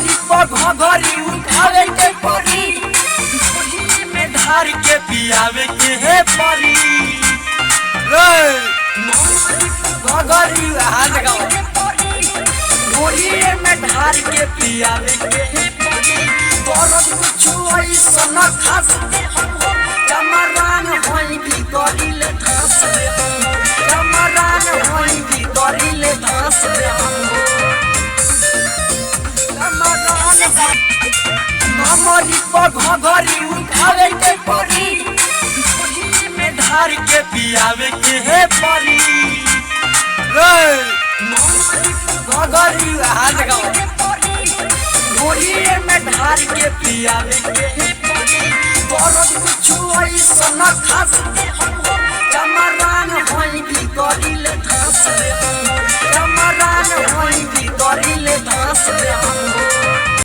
नमरी घघरी उठावे के परी में धार के पियावे के है परी घघरी हाथ लगाओ गोरी में धार के पियावे के है परी दर्द कुछ ऐसा न खास जमरान होई भी करिले धास दे जमरान होई भी करिले धास दे नमरी घघरी उठावे के परी में धार के पियावे के है परी घघरी हाथ लगाओ गोरी में धार के पियावे के है परी दर्द कुछ ऐसा न खास जमरान होई भी करिले धास दे जमरान होई भी करिले धास दे